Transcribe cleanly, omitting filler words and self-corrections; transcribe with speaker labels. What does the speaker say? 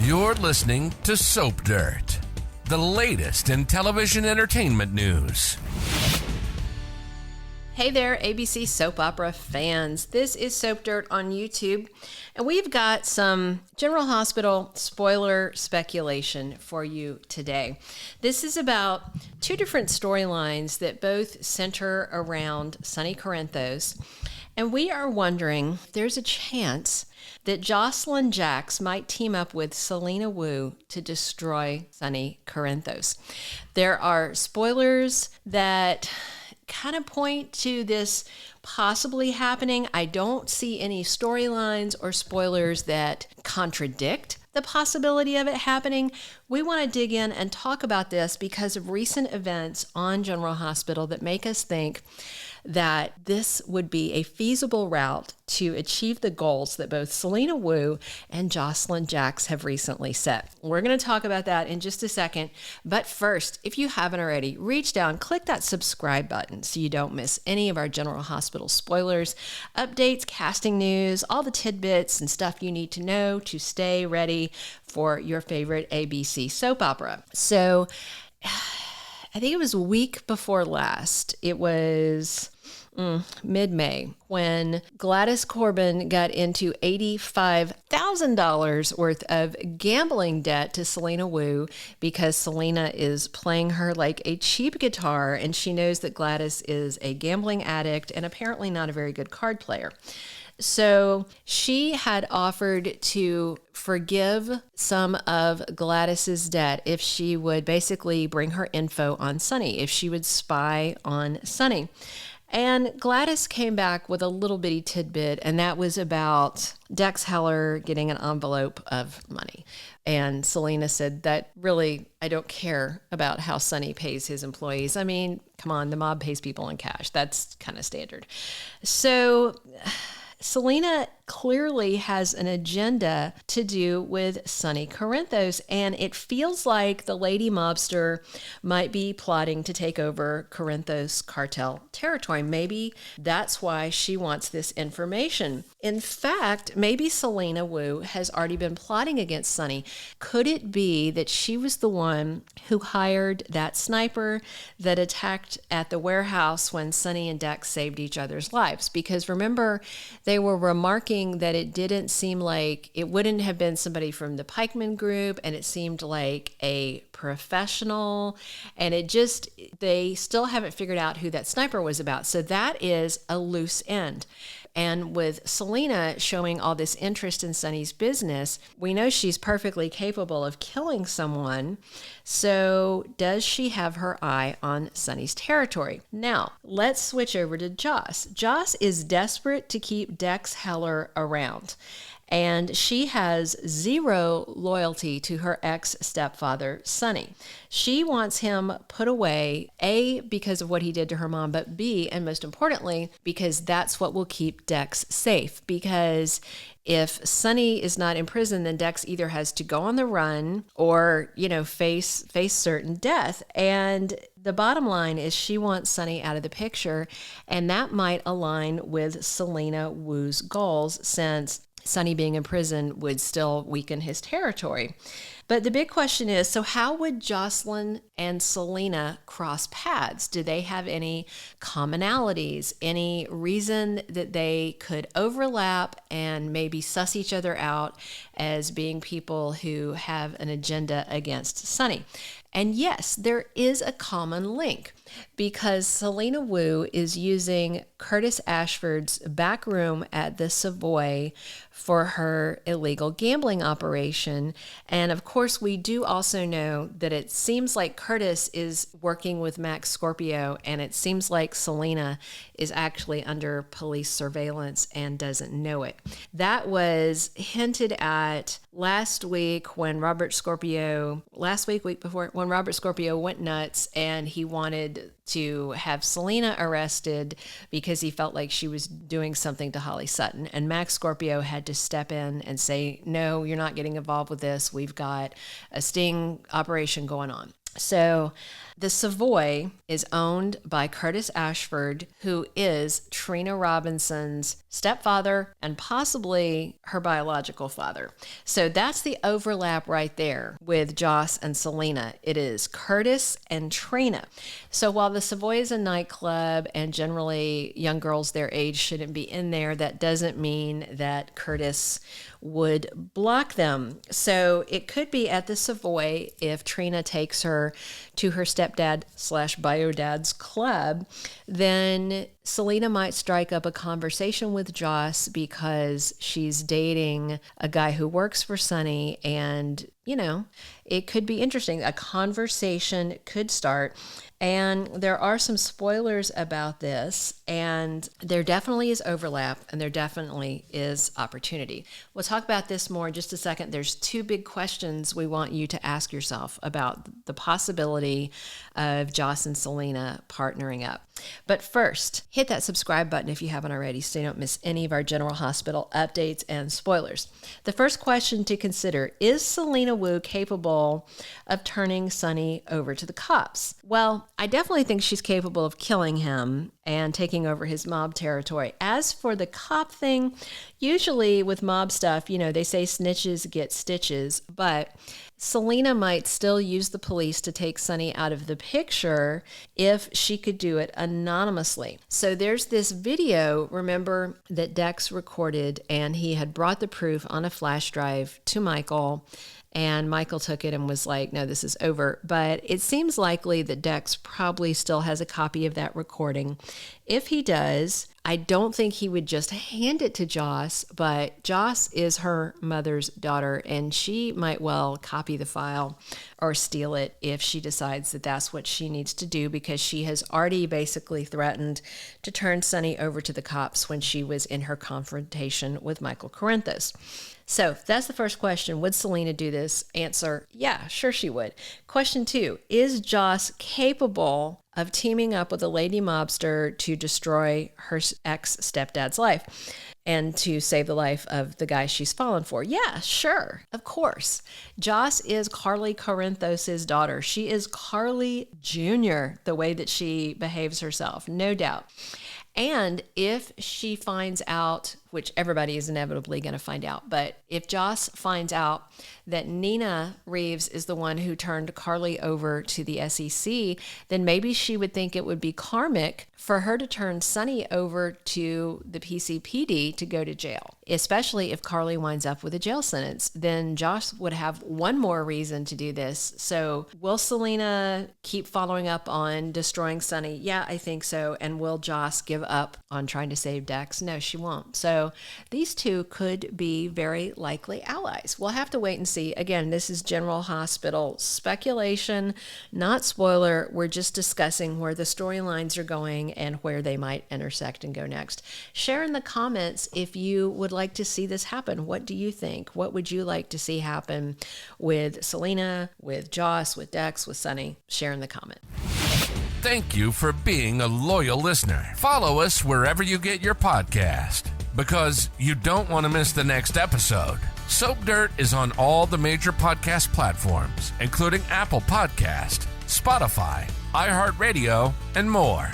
Speaker 1: You're listening to Soap Dirt, the latest in television entertainment news.
Speaker 2: Hey there, ABC soap opera fans. This is Soap Dirt on YouTube, and we've got some General Hospital spoiler speculation for you today. This is about two different storylines that both center around Sonny Corinthos, and we are wondering if there's a chance that Josslyn Jacks might team up with Selina Wu to destroy Sonny Corinthos. There are spoilers that kind of point to this possibly happening. I don't see any storylines or spoilers that contradict the possibility of it happening. We want to dig in and talk about this because of recent events on General Hospital that make us think that this would be a feasible route to achieve the goals that both Selina Wu and Josslyn Jacks have recently set. We're going to talk about that in just a second. But first, if you haven't already, reach down, click that subscribe button so you don't miss any of our General Hospital spoilers, updates, casting news, all the tidbits and stuff you need to know to stay ready for your favorite ABC soap opera. So, I think it was a week before last. It was mid-May when Gladys Corbin got into $85,000 worth of gambling debt to Selina Wu because Selena is playing her like a cheap guitar, and she knows that Gladys is a gambling addict and apparently not a very good card player. So she had offered to forgive some of Gladys's debt if she would basically bring her info on Sonny, if she would spy on Sonny. And Gladys came back with a little bitty tidbit, and that was about Dex Heller getting an envelope of money. And Selena said that really, I don't care about how Sonny pays his employees. I mean, come on, the mob pays people in cash. That's kind of standard. So Selena clearly has an agenda to do with Sonny Corinthos, and it feels like the lady mobster might be plotting to take over Corinthos cartel territory. Maybe that's why she wants this information. In fact, maybe Selina Wu has already been plotting against Sonny. Could it be that she was the one who hired that sniper that attacked at the warehouse when Sonny and Dex saved each other's lives? Because remember, they were remarking that it didn't seem like it wouldn't have been somebody from the Pikeman group, and it seemed like a professional, and they still haven't figured out who that sniper was about. So that is a loose end. And with Selena showing all this interest in Sonny's business, we know she's perfectly capable of killing someone. So does she have her eye on Sonny's territory? Now, let's switch over to Joss. Joss is desperate to keep Dex Heller around, and she has zero loyalty to her ex-stepfather, Sonny. She wants him put away, A, because of what he did to her mom, but B, and most importantly, because that's what will keep Dex safe. Because if Sonny is not in prison, then Dex either has to go on the run or, face certain death. And the bottom line is she wants Sonny out of the picture, and that might align with Selina Wu's goals, since Sonny being in prison would still weaken his territory. But the big question is, so how would Josslyn and Selena cross paths? Do they have any commonalities, any reason that they could overlap and maybe suss each other out as being people who have an agenda against Sonny? And yes, there is a common link, because Selina Wu is using Curtis Ashford's back room at the Savoy for her illegal gambling operation. And of course, we do also know that it seems like Curtis is working with Max Scorpio, and it seems like Selena is actually under police surveillance and doesn't know it. That was hinted at last week when Robert Scorpio went nuts, and he wanted to have Selena arrested because he felt like she was doing something to Holly Sutton. And Max Scorpio had to step in and say, no, you're not getting involved with this. We've got a sting operation going on. So The Savoy is owned by Curtis Ashford, who is Trina Robinson's stepfather and possibly her biological father. So that's the overlap right there with Joss and Selena. It is Curtis and Trina. So while the Savoy is a nightclub and generally young girls their age shouldn't be in there, that doesn't mean that Curtis would block them. So it could be at the Savoy if Trina takes her to her stepdad/bio-dad's club, then Selena might strike up a conversation with Joss because she's dating a guy who works for Sonny, and, you know, it could be interesting. A conversation could start. And there are some spoilers about this, and there definitely is overlap, and there definitely is opportunity. We'll talk about this more in just a second. There's two big questions we want you to ask yourself about the possibility of Joss and Selena partnering up. But first, hit that subscribe button if you haven't already so you don't miss any of our General Hospital updates and spoilers. The first question to consider, is Selina Wu capable of turning Sonny over to the cops? Well, I definitely think she's capable of killing him and taking over his mob territory. As for the cop thing, usually with mob stuff, you know, they say snitches get stitches, but Selena might still use the police to take Sonny out of the picture if she could do it anonymously. So there's this video, remember, that Dex recorded, and he had brought the proof on a flash drive to Michael, and Michael took it and was like, no, this is over. But it seems likely that Dex probably still has a copy of that recording. If he does, I don't think he would just hand it to Joss, but Joss is her mother's daughter, and she might well copy the file or steal it if she decides that that's what she needs to do, because she has already basically threatened to turn Sonny over to the cops when she was in her confrontation with Michael Corinthos. So that's the first question. Would Selena do this? Answer, yeah, sure she would. Question 2, is Joss capable of teaming up with a lady mobster to destroy her ex-stepdad's life and to save the life of the guy she's fallen for? Yeah, sure, of course. Joss is Carly Corinthos' daughter. She is Carly Jr., the way that she behaves herself, no doubt. And if she finds out, which everybody is inevitably going to find out, but if Joss finds out that Nina Reeves is the one who turned Carly over to the SEC, then maybe she would think it would be karmic for her to turn Sonny over to the PCPD to go to jail, especially if Carly winds up with a jail sentence. Then Joss would have one more reason to do this. So will Selena keep following up on destroying Sonny? Yeah, I think so. And will Joss give up on trying to save Dex? No, she won't. So these two could be very likely allies. We'll have to wait and see. Again, this is General Hospital speculation, not spoiler. We're just discussing where the storylines are going and where they might intersect and go next. Share in the comments if you would like to see this happen. What do you think? What would you like to see happen with Selena, with Joss, with Dex, with Sonny? Share in the comment.
Speaker 1: Thank you for being a loyal listener. Follow us wherever you get your podcast, because you don't want to miss the next episode. Soap Dirt is on all the major podcast platforms, including Apple Podcast, Spotify, iHeartRadio, and more.